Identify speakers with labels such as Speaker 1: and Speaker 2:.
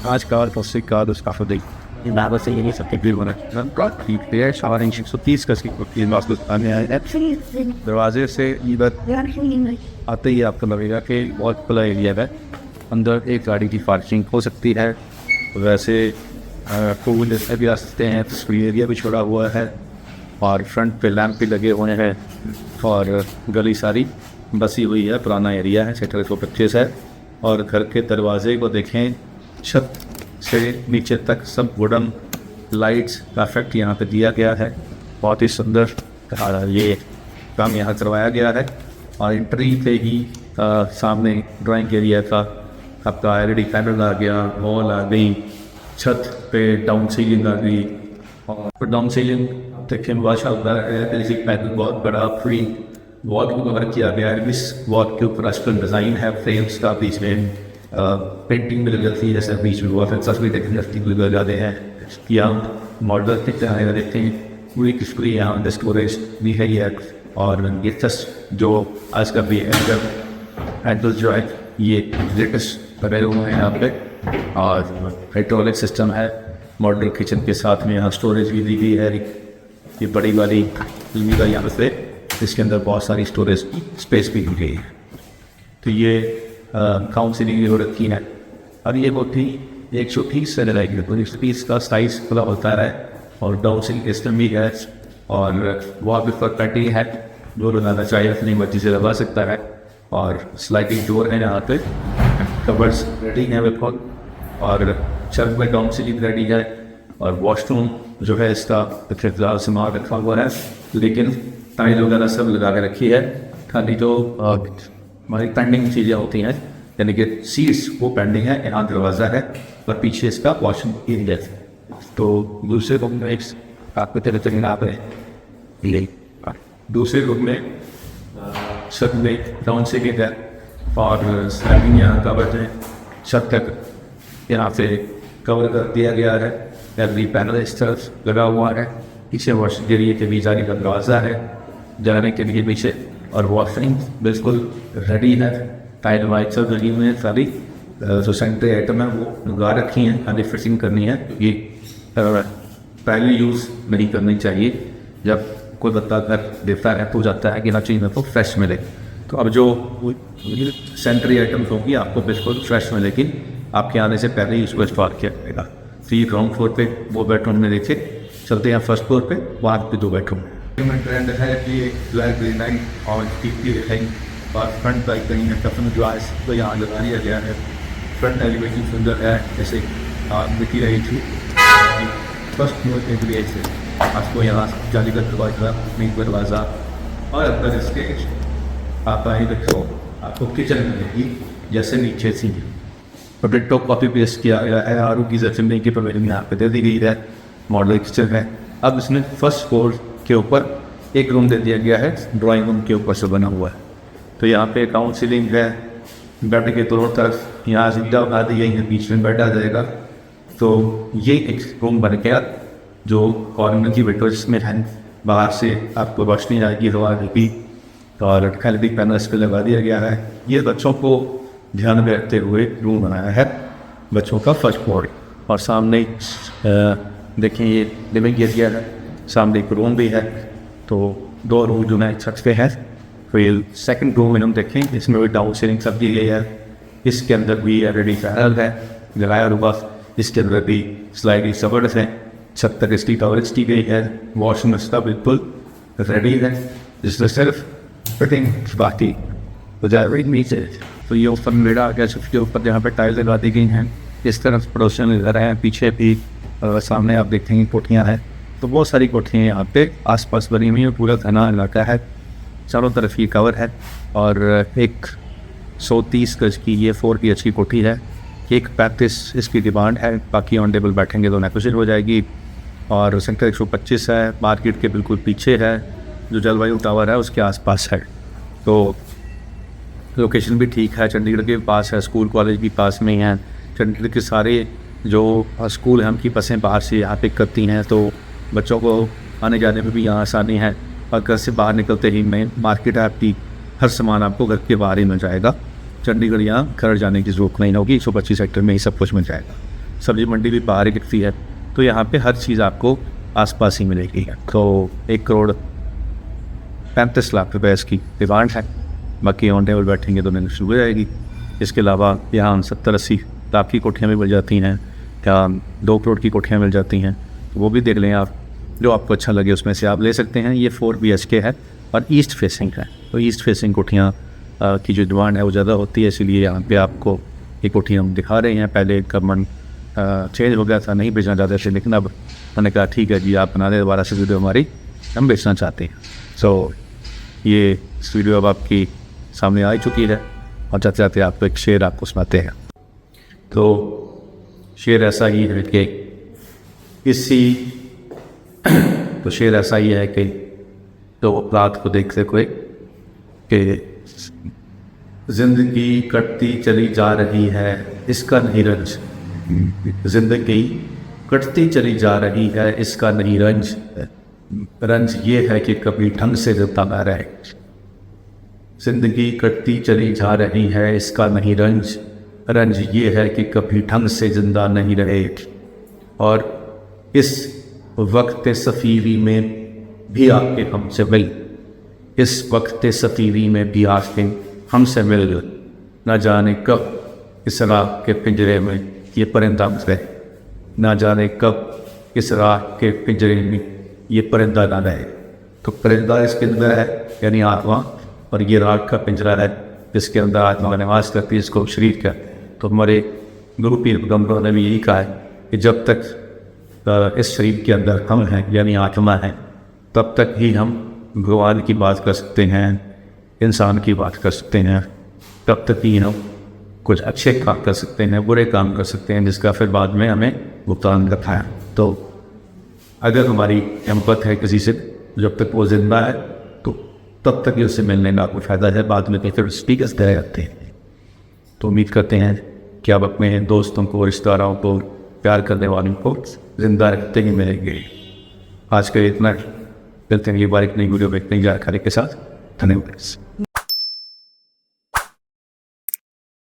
Speaker 1: आज का उससे का उसका देख
Speaker 2: बाबा से ये सब
Speaker 1: तकरीब होना है शावर 130 का दरवाजे से इधर आते ही आपको लगेगा कि बहुत खुला एरिया है। अंदर एक गाड़ी की पार्किंग हो सकती है। वैसे टू व्हीलर भी आ सकते हैं। तस्वीर एरिया भी छोड़ा हुआ है और फ्रंट पे लैंप भी लगे हुए हैं और गली सारी बसी हुई है। पुराना एरिया है, सेक्टर 125 है। और घर के दरवाजे को देखें, छत से नीचे तक सब वुडन लाइट्स का इफेक्ट यहाँ पे दिया गया है। बहुत ही सुंदर ये काम यहाँ करवाया गया है। और एंट्री पे ही सामने ड्राइंग एरिया का आपका LED पैनल आ गया, वॉल आ गई, छत पे डाउन सीलिंग आ गई। और डाउन सीलिंग देखिए माशाअल्लाह है, पैनल बहुत बड़ा फ्री वॉल को कवर किया गया है। इस वॉल के ऊपर आजकल डिज़ाइन है फ्रेम्स का, बीच में पेंटिंग में लग जाती है, जैसे बीच में वॉल तस्वीर देखने लग जाते हैं। यहाँ मॉडल देखते हैं पूरी की पूरी यहाँ स्टोरेज भी है ये। और ये जस्ट जो आज का भी हैंडल जो है ये लेटेस्ट बने हुए हैं यहाँ पे। और हाइड्रोलिक सिस्टम है मॉडल किचन के साथ में। यहाँ स्टोरेज भी दी गई है, ये बड़ी वाली का यहाँ पे, इसके अंदर बहुत सारी स्टोरेज स्पेस भी दी गई है। तो ये काउंसिलिंग हो रखी है। और ये बहुत ही 130 से लगाएगी, तो 130 का साइज़ खुला होता है। और डाउन सीलिंग सिस्टम भी है और वॉल पर पैटिंग है, जो लगाना चाहिए अपनी मर्जी से लगा सकता है। और स्लाइडिंग डोर है यहाँ पे, कवर्स रेडी है बिल्कुल। और छत में डाउन सीलिंग रेडी है। और वॉशरूम जो है इसका फिलहाल सामान रखा हुआ है, लेकिन टाइल वगैरह सब लगा के रखी है। खाली जो हमारी पेंडिंग चीज़ें होती हैं, यानी कि सीट्स वो पेंडिंग है। यहाँ दरवाज़ा है और पीछे इसका वॉशरूम एरिया है। तो दूसरे रूम में आपको दूसरे रूम में छत में डाउन सीलिंग है और स्लैबिंग यहाँ कवर है। छत तक यहाँ से कवर कर दिया गया है। LED पैनल इस तरफ लगा हुआ है। पीछे वॉशरूम के लिए भी जाने का दरवाज़ा है जाने के लिए पीछे। और वॉशरूम बिल्कुल रेडी है, टाइल वाइट सब लगी हुई है सारी। जो सेंट्री आइटम है वो लगा रखी हैं, खाली फिटिंग करनी है। ये पहले यूज़ नहीं करनी चाहिए। जब कोई बंदा घर देता है तो जाता है कि ना चाहिए तो फ्रेश मिले। तो अब जो सेंट्री आइटम्स होगी आपको बिल्कुल फ्रेश मिलेगी, आपके आने से पहले ही उसको इंस्टॉल किया जाएगा। तो ये ग्राउंड फ्लोर पे वो बेडरूम में देखे, चलते हैं फर्स्ट फ्लोर पे, वहाँ पे 2 बेडरूम ट्रेंड है कि ब्लैक ग्रेनाइट और टीपी दिखाई। और फ्रंट बाइक कहीं है कफन ग्लास तो यहाँ लगा दिया गया है। फ्रंट एलिवेशन सुंदर है, जैसे दिखी रही थी। फर्स्ट फ्लोर पे भी ऐसे आपको यहाँ जाली का दरवाजा, मेन दरवाज़ा और अंदर इसके आप आए देखो आपको किचन मिलेगी जैसे नीचे सी। और डिट्टो कॉपी पेस्ट किया गया है। आरू की जमीन की प्रोविजन यहाँ पे दे दी गई है। मॉडल किचन है। अब इसमें फर्स्ट फ्लोर के ऊपर एक रूम दे दिया गया है, ड्राइंग रूम के ऊपर से बना हुआ है। तो यहाँ पे काउंसिलिंग है, बेड के दोनों तरफ यहाँ सीधा बना दी गई है, बीच में बेड आ जाएगा। तो ये एक रूम बन गया जो कॉर्नर की विंडो जिसमें है, बाहर से आपको रोशनी आएगी, हवा आएगी। और LED पैनल इस पर लगा दिया गया है। ये बच्चों को ध्यान में रखते हुए रूम बनाया है, बच्चों का फर्स्ट फ्लोर। और सामने देखें ये लिविंग एरिया है, सामने एक रूम भी है। तो 2 रूम जो है छत पे है। फिर सेकंड रूम में हम देखें, इसमें भी डाउन सीलिंग सब दी गई है। इसके अंदर भी LED पैनल है लगाया हुआ। इसके अंदर भी स्लाइडिंग सवर्स है, छत तक इसकी कवरेज की गई है। वॉशरूम इसका बिल्कुल रेडी है, जिसमें सिर्फ फिटिंग बाकी तो नीचे। तो ये ऊपर मेरा आ गया, उसके ऊपर जहाँ पे टाइल लगा दी गई हैं। इस तरफ पड़ोसन नजर है, पीछे भी सामने आप देखेंगे कोठियाँ हैं। तो बहुत सारी कोठियाँ यहाँ पे आसपास बनी हुई हैं। पूरा घना इलाका है, चारों तरफ ये कवर है। और एक 130 गज की ये 4 BHK कोठी है। 135 इसकी डिमांड है, बाकी ऑन टेबल बैठेंगे तो नेगोशिएट हो जाएगी। और सेक्टर 125 है, मार्केट के बिल्कुल पीछे है, जो जलवायु टावर है उसके आसपास है। तो लोकेशन भी ठीक है, चंडीगढ़ के पास है, स्कूल कॉलेज भी पास में ही हैं। चंडीगढ़ के सारे जो स्कूल हैं उनकी बसें बाहर से यहाँ पिक करती हैं, तो बच्चों को आने जाने में भी यहाँ आसानी है। और घर से बाहर निकलते ही मेन मार्केट है आपकी, हर सामान आपको घर के बाहर ही मिल जाएगा। चंडीगढ़ यहाँ घर जाने की जरूरत नहीं होगी, 125 सेक्टर में ही सब कुछ मिल जाएगा। सब्जी मंडी भी बाहर ही दिखती है, तो यहाँ पे हर चीज़ आपको आसपास ही मिलेगी। तो 1,35,00,000 रुपये इसकी डिमांड है। बाकी ऑन टेबल बैठेंगे तो नेगोशिएट हो जाएगी। इसके अलावा यहाँ 70-80 लाख की कोठियाँ भी मिल जाती हैं, या 2 करोड़ की कोठियाँ मिल जाती हैं, वो भी देख लें आप, जो आपको अच्छा लगे उसमें से आप ले सकते हैं। ये 4 BHK है और ईस्ट फेसिंग है, तो ईस्ट फेसिंग कोठियाँ की जो डिमांड है वो ज़्यादा होती है, इसलिए यहाँ पे आपको ये कोठियाँ हम दिखा रहे हैं। पहले गवर्नमेंट चेंज हो गया था, नहीं बेचना चाहते थे, लेकिन अब मैंने कहा ठीक है जी, आप बना दें दोबारा से वीडियो हमारी, हम बेचना चाहते हैं। सो ये इस वीडियो अब आपकी सामने आ चुकी है, और जाते जाते आपको एक शेर आपको सुनाते हैं। तो शेर ऐसा ही है कि शेर ऐसा ही है कि तो रात को देखते कोई कि जिंदगी कटती चली जा रही है, इसका नहीं रंज। जिंदगी कटती चली जा रही है, इसका नहीं रंज। रंज ये है कि कभी ढंग से जिंदा न रहे। जिंदगी कटती चली जा रही है, इसका नहीं रंज। रंज ये है कि कभी ढंग से जिंदा नहीं रहे। और इस वक्त सफ़ीरी में भी आके हमसे मिल, इस वक्त सफ़ीरी में भी आके हमसे मिल। न जाने कब इस रात के पिंजरे में ये परिंदा रहे, न जाने कब इस रात के पिंजरे में ये परिंदा ना रहे। तो परिंदा इसके अंदर है यानी आत्मा, और ये रात का पिंजरा है जिसके अंदर आत्मा निवास करती है, इसको शरीर का। तो हमारे गुरु पीर पैगंबरों ने भी यही कहा है कि जब तक इस शरीर के अंदर हम हैं यानी आत्मा है, तब तक ही हम भगवान की बात कर सकते हैं, इंसान की बात कर सकते हैं, तब तक ही हम कुछ अच्छे काम कर सकते हैं, बुरे काम कर सकते हैं, जिसका फिर बाद में हमें भुगतान रखा है। तो अगर हमारी एम्पत है किसी से, जब तक वो जिंदा है तो तब तक ही उससे मिलने का कोई फ़ायदा है, बाद में तो फिर स्पीकर्स दे जाते हैं। तो उम्मीद करते हैं कि आप अपने दोस्तों को, रिश्तेदारों को, प्यार करने वालों को जिंदा रखते ही मिलेंगे। आज का इतना, मिलते हैं ये बारीक नई वीडियो में एक नई जानकारी के साथ। धन्यवाद।